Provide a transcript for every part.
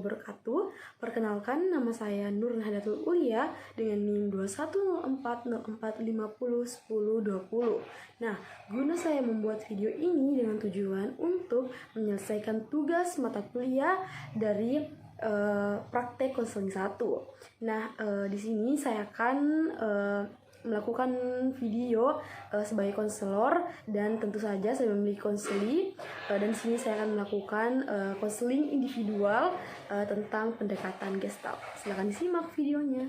wabarakatuh. Perkenalkan, nama saya Nur Nahdatul Ulia dengan NIM 210404501020. Nah, guna saya membuat video ini dengan tujuan untuk menyelesaikan tugas mata kuliah dari praktek konseling 1. Nah, di sini saya akan melakukan video sebagai konselor, dan tentu saja saya memiliki konseli, dan di sini saya akan melakukan konseling individual tentang pendekatan Gestalt. Silakan disimak videonya.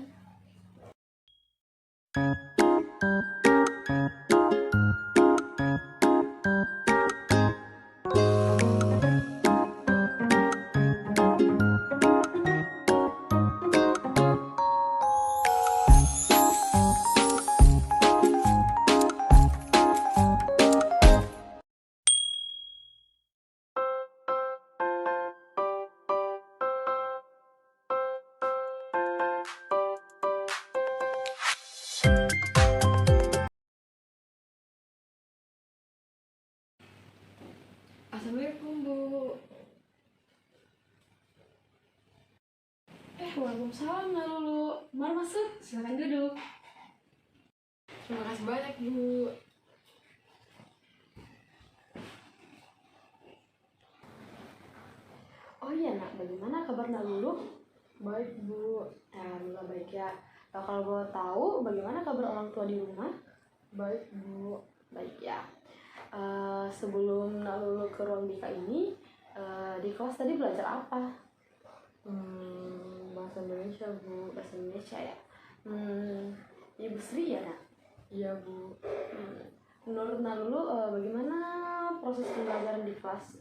Assalamualaikum, Bu. Waalaikumsalam, Lulu. Mari masuk, silakan duduk. Terima kasih banyak, Bu. Oh iya, Nak, bagaimana kabar Nak Lulu? Baik, Bu. Alhamdulillah baik ya. Kalau boleh tahu, bagaimana kabar orang tua di rumah? Baik, Bu. Baik ya. Sebelum Nak Lulu ke ruang BK ini, di kelas tadi belajar apa? Bahasa Indonesia, Bu. Bahasa Indonesia ya. Ibu Sri ya, Nak? Iya, Bu. Menurut Nak Lulu, bagaimana proses pembelajaran di kelas?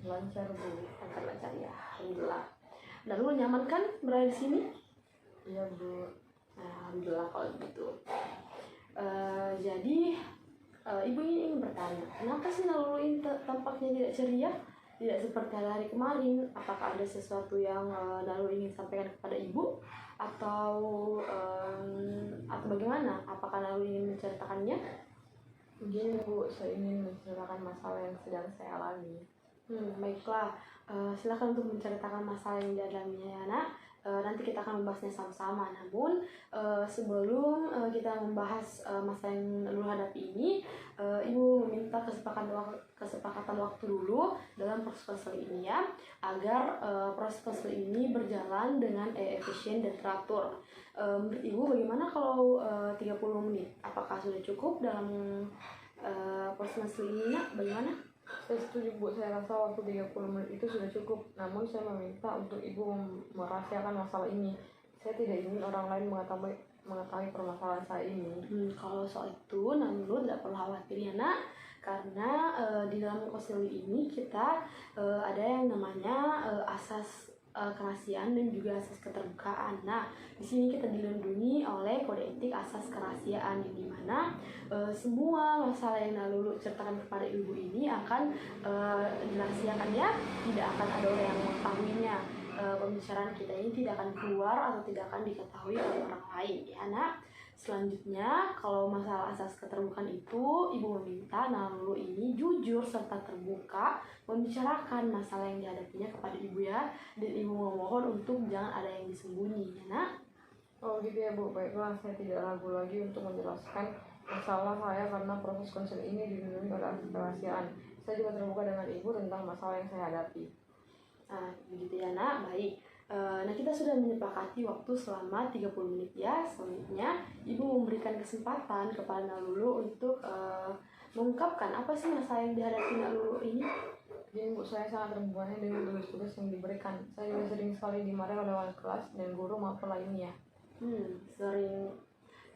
Lancar, Bu. Lancar ya, alhamdulillah. Nak Lulu nyaman kan berada di sini? Iya, Bu. Alhamdulillah kalau begitu. Jadi ibu ingin bertanya, kenapa sih Nak Lulu ini tampaknya tidak ceria, tidak seperti hari kemarin? Apakah ada sesuatu yang Nak Lulu ingin sampaikan kepada ibu, atau bagaimana? Apakah Nak Lulu ingin menceritakannya? Begini, Bu, saya ingin menceritakan masalah yang sedang saya alami. Baiklah, silakan untuk menceritakan masalah yang dialaminya ya, Nak. Nanti kita akan membahasnya sama-sama. Namun sebelum kita membahas masalah yang Lulu hadapi ini, Ibu meminta kesepakatan waktu dulu dalam proses konseling ini ya, agar proses konseling ini berjalan dengan efisien dan teratur. Menurut Ibu bagaimana kalau 30 menit? Apakah sudah cukup dalam proses konseling ini, Nak? Bagaimana? Saya setuju, Bu. Saya rasa waktu 30 menit itu sudah cukup. Namun saya meminta untuk Ibu merahasiakan masalah ini. Saya tidak ingin orang lain mengetahui permasalahan saya ini. Kalau soal itu, Lulu tidak perlu khawatir ya, Nak. Karena di dalam konseling ini kita ada yang namanya asas kerahasiaan dan juga asas keterbukaan. Nah, di sini kita dilindungi oleh kode etik asas kerahasiaan, yang dimana semua masalah yang Lulu ceritakan kepada ibu ini akan dirahasiakan ya, tidak akan ada orang yang mengetahuinya. Pembicaraan kita ini tidak akan keluar atau tidak akan diketahui oleh orang lain ya, Nak. Selanjutnya, kalau masalah asas keterbukaan itu, Ibu meminta Nak Lulu ini jujur serta terbuka membicarakan masalah yang dihadapinya kepada Ibu ya, dan Ibu memohon untuk jangan ada yang disembunyi ya, Nak. Oh gitu ya, Bu. Baiklah, saya tidak ragu lagi untuk menjelaskan masalah saya karena proses konseling ini dilindungi oleh asas kerahasiaan. Saya juga terbuka dengan Ibu tentang masalah yang saya hadapi. Begitu ya, Nak. Baik. Nah, kita sudah menyepakati waktu selama 30 menit ya. Selanjutnya, Ibu memberikan kesempatan kepada Nak Lulu untuk mengungkapkan apa sih masalah yang dihadapi Nak Lulu ini. Jadi, Bu, saya sangat terbebani dengan tugas-tugas yang diberikan. Saya juga sering sekali dimarahi oleh wali kelas dan guru maupun lainnya. Sering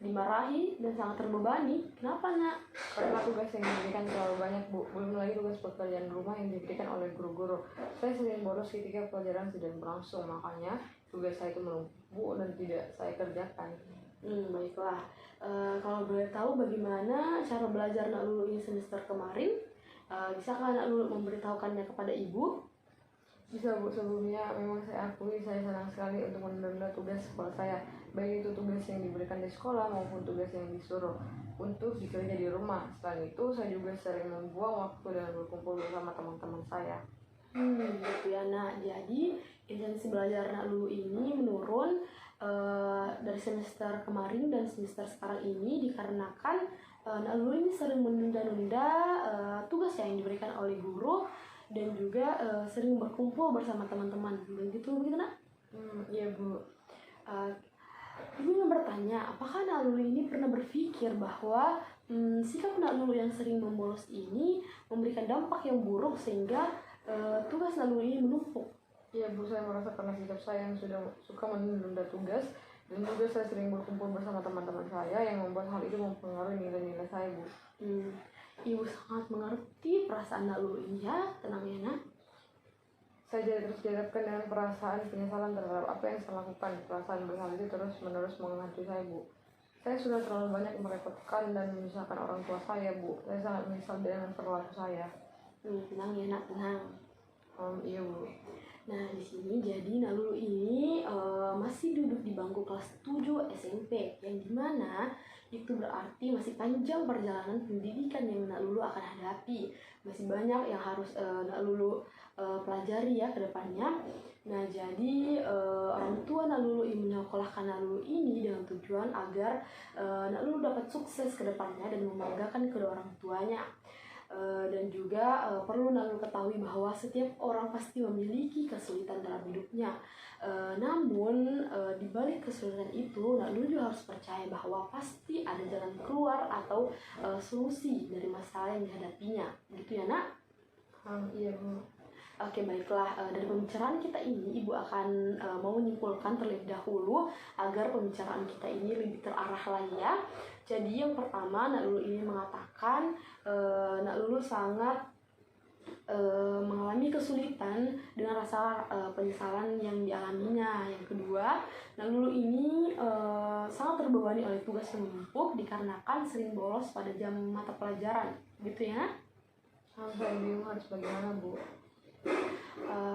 dimarahi dan sangat terbebani. Kenapa, Nak? Karena tugas yang diberikan terlalu banyak, Bu. Belum lagi tugas pekerjaan rumah yang diberikan oleh guru-guru. Saya sering bolos ketika pelajaran sedang berlangsung, makanya tugas saya itu menumpuk dan tidak saya kerjakan. Baiklah. Kalau boleh tahu bagaimana cara belajar Nak Lulu ini semester kemarin? Bisakah Nak Lulu memberitahukannya kepada Ibu? Bisa, Bu. Sebelumnya memang saya akui saya senang sekali untuk menunda tugas sekolah saya, baik itu tugas yang diberikan di sekolah maupun tugas yang disuruh untuk dikerja di rumah. Selain itu, saya juga sering membuang waktu dan berkumpul bersama teman-teman saya. Gitu ya. Nah, jadi intensi belajar Nak Lulu ini menurun dari semester kemarin dan semester sekarang ini dikarenakan Nak Lulu ini sering menunda-nunda tugas yang diberikan oleh guru dan juga sering berkumpul bersama teman-teman. Begitu Nak? Iya Bu. Uh, Ibu ingin bertanya, apakah Nak Lulu ini pernah berpikir bahwa sikap Nak Lulu yang sering membolos ini memberikan dampak yang buruk sehingga tugas Nak Lulu ini menumpuk? Iya Bu, saya merasa karena sikap saya yang sudah suka menunda tugas dan juga saya sering berkumpul bersama teman-teman saya yang membuat hal itu mempengaruhi nilai-nilai saya Bu. Ibu sangat mengerti perasaan Nak Lulu ini ya, tenang ya Nak. Saya jadi terus dihadapkan dengan perasaan penyesalan terhadap apa yang saya lakukan. Perasaan bersalah itu terus-menerus menghantui saya Bu. Saya sudah terlalu banyak merepotkan dan menyusahkan orang tua saya Bu. Saya sangat menyesal dengan perilaku saya. Tenang ya Nak, tenang. Iya Bu. Nah, di sini jadi Nak Lulu ini masih duduk di bangku kelas 7 SMP, yang dimana itu berarti masih panjang perjalanan pendidikan yang Nak Lulu akan hadapi. Masih banyak yang harus Nak Lulu pelajari ya ke depannya. Nah, jadi orang tua Nak Lulu ini menyekolahkan Nak Lulu ini dengan tujuan agar Nak Lulu dapat sukses ke depannya dan membanggakan kedua orang tuanya. Dan juga perlu Nak Lulu ketahui bahwa setiap orang pasti memiliki kesulitan dalam hidupnya. Namun di balik kesulitan itu Nak Lulu juga harus percaya bahwa pasti ada jalan keluar atau solusi dari masalah yang dihadapinya. Gitu ya Nak? Iya Bu. Oke, baiklah. Dari pembicaraan kita ini, Ibu akan mau menyimpulkan terlebih dahulu agar pembicaraan kita ini lebih terarah lagi ya. Jadi yang pertama, Nak Lulu ini mengatakan Nak Lulu sangat mengalami kesulitan dengan rasa penyesalan yang dialaminya. Yang kedua, Nak Lulu ini sangat terbebani oleh tugas yang menumpuk dikarenakan sering bolos pada jam mata pelajaran. Gitu ya? Saya bingung harus bagaimana Bu.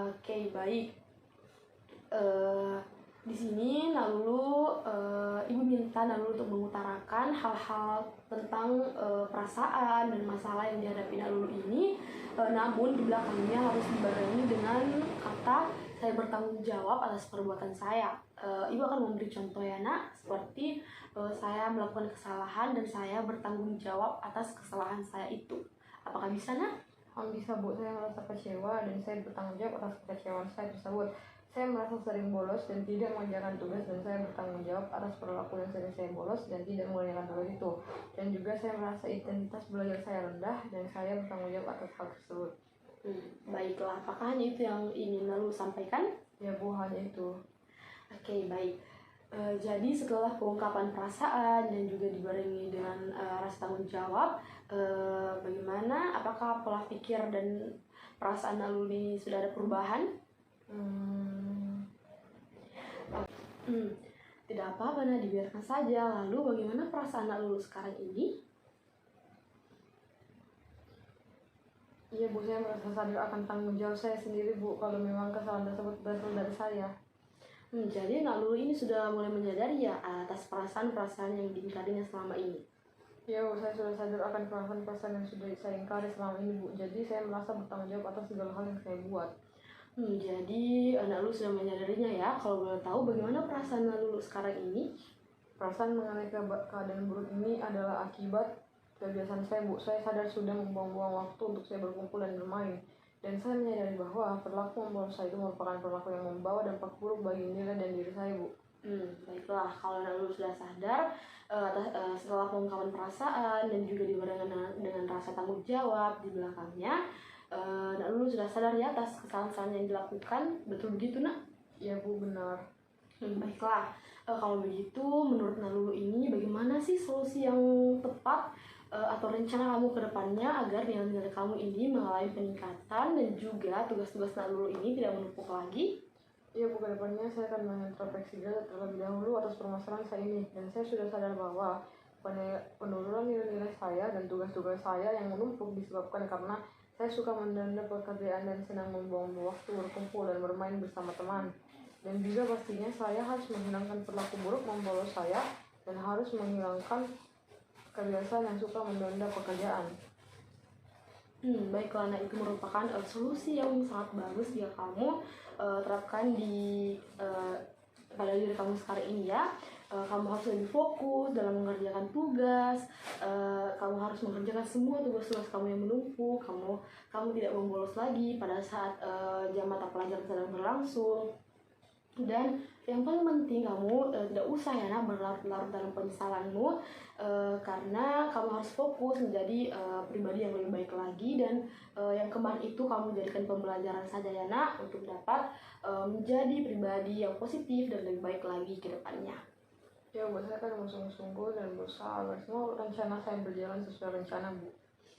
Oke, baik. Di sini Nak Lulu, Ibu minta Nak Lulu untuk mengutarakan hal-hal tentang perasaan dan masalah yang dihadapi Nak Lulu ini. Namun di belakangnya harus dibarengi dengan kata saya bertanggung jawab atas perbuatan saya. Ibu akan memberi contoh ya Nak, seperti saya melakukan kesalahan dan saya bertanggung jawab atas kesalahan saya itu. Apakah bisa Nak? Bisa Bu, saya merasa kecewa dan saya bertanggung jawab atas kekecewaan saya tersebut. Saya merasa sering bolos dan tidak mengerjakan tugas dan saya bertanggung jawab atas perilaku yang sering saya bolos dan tidak mengerjakan tugas itu. Dan juga saya merasa intensitas belajar saya rendah dan saya bertanggung jawab atas hal tersebut. Baiklah, apakah hanya itu yang ingin Lulu sampaikan? Ya Bu, hanya itu. Oke, baik. Jadi setelah pengungkapan perasaan dan juga dibarengi dengan rasa tanggung jawab, bagaimana? Apakah pola pikir dan perasaan Lulu ini sudah ada perubahan? Tidak apa-apa, nah dibiarkan saja. Lalu bagaimana perasaan Lulu sekarang ini? Iya Bu, saya merasa sadar akan tanggung jawab saya sendiri Bu, kalau memang kesalahan tersebut berasal dari saya. Jadi Nak Lulu ini sudah mulai menyadari ya atas perasaan-perasaan yang diingkarinya selama ini. Ya Bu, saya sudah sadar akan perasaan-perasaan yang sudah saya ingkari selama ini Bu. Jadi saya merasa bertanggung jawab atas segala hal yang saya buat. Jadi Nak Lulu sudah menyadarinya ya. Kalau boleh tahu bagaimana perasaan Nak Lulu sekarang ini? Perasaan mengenai keadaan buruk ini adalah akibat kebiasaan saya Bu. Saya sadar sudah membuang-buang waktu untuk saya berkumpul dan bermain. Dan saya menyadari bahwa perilaku membolos saya itu merupakan perilaku yang membawa dampak buruk bagi nilai dan diri saya Bu. Baiklah, kalau Nak Lulu sudah sadar setelah pengungkapan perasaan dan juga dibarengi dengan rasa tanggung jawab di belakangnya, Nak Lulu sudah sadar ya atas kesalahan-kesalahan yang dilakukan. Betul begitu Nak? Ya Bu, benar. Baiklah, kalau begitu menurut Nak Lulu ini bagaimana sih solusi yang tepat atau rencana kamu ke depannya agar nilai-nilai kamu ini mengalami peningkatan dan juga tugas-tugas Nak Lulu ini tidak menumpuk lagi? Ya Bu, ke depannya saya akan mengintrospeksi terlebih dahulu atas permasalahan saya ini. Dan saya sudah sadar bahwa penurunan nilai-nilai saya dan tugas-tugas saya yang menumpuk disebabkan karena saya suka menunda pekerjaan dan senang membuang waktu berkumpul dan bermain bersama teman. Dan juga pastinya saya harus menghilangkan perilaku buruk membolos saya dan harus menghilangkan kebiasaan yang suka menunda pekerjaan. Baiklah, nah itu merupakan solusi yang sangat bagus jika kamu terapkan pada diri kamu sekarang ini ya. Kamu harus lebih fokus dalam mengerjakan tugas. Kamu harus mengerjakan semua tugas-tugas kamu yang menumpuk. Kamu tidak membolos lagi pada saat jam mata pelajaran sedang berlangsung. Dan yang paling penting kamu tidak usah ya nak berlarut-larut dalam penyesalanmu, karena kamu harus fokus menjadi pribadi yang lebih baik lagi. Dan yang kemarin itu kamu jadikan pembelajaran saja ya nak, untuk dapat menjadi pribadi yang positif dan lebih baik lagi ke depannya. Ya, buat saya kan sungguh-sungguh dan berusaha agar semua rencana saya berjalan sesuai rencana, Bu.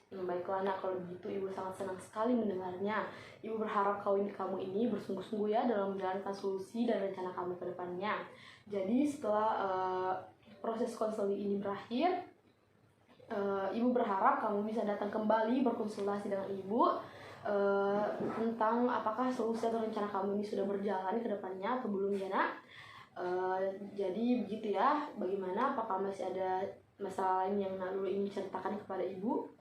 Baiklah nak, kalau begitu ibu sangat senang sekali mendengarnya. Ibu berharap kamu ini bersungguh-sungguh ya dalam menjalankan solusi dan rencana kamu ke depannya. Jadi setelah proses konseling ini berakhir, ibu berharap kamu bisa datang kembali berkonsultasi dengan ibu tentang apakah solusi atau rencana kamu ini sudah berjalan ke depannya atau belum ya nak. Jadi begitu ya. Bagaimana, apakah masih ada masalah lain yang nak dulu ingin ceritakan kepada ibu?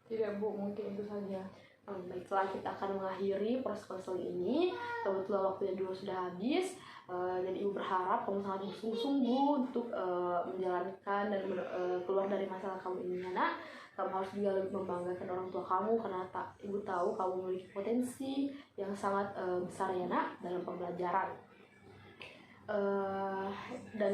Tidak, Bu, mungkin itu saja. Baiklah, kita akan mengakhiri proses konseling ini. Kebetulan waktunya dulu sudah habis. Jadi ibu berharap kamu sangat bersungguh-sungguh untuk menjalankan dan keluar dari masalah kamu ini, anak. Kamu harus juga lebih membanggakan orang tua kamu, karena ibu tahu kamu memiliki potensi yang sangat besar ya nak dalam pembelajaran. Dan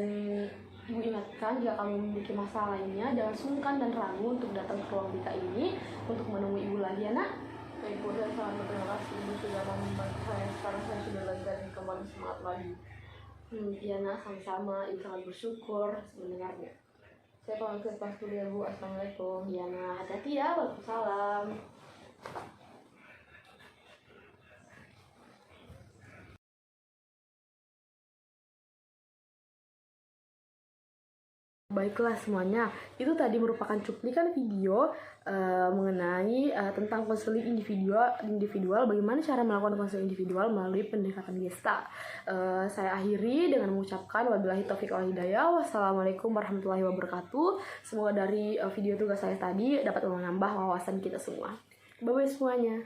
ibu ingatkan, jika kamu memiliki masalah lainnya, jangan sungkan dan ragu untuk datang ke ruang BK ini untuk menemui ibu lagi ya nak. Baik, Bu, saya sangat berterima kasih Ibu sudah membantu saya. Sekarang saya sudah lega dan kembali semangat lagi. Iya nak, sama-sama. Ibu sangat bersyukur mendengarnya. Saya pamit ke kelas dulu ya, Bu. Assalamualaikum. Iya nak, hati-hati ya. Waalaikumsalam. Baiklah semuanya, itu tadi merupakan cuplikan video mengenai tentang konseling individual, bagaimana cara melakukan konseling individual melalui pendekatan gesta. Saya akhiri dengan mengucapkan wabillahi taufiq wal hidayah. Wassalamualaikum warahmatullahi wabarakatuh. Semoga dari video tugas saya tadi dapat menambah wawasan kita semua. Bye-bye semuanya.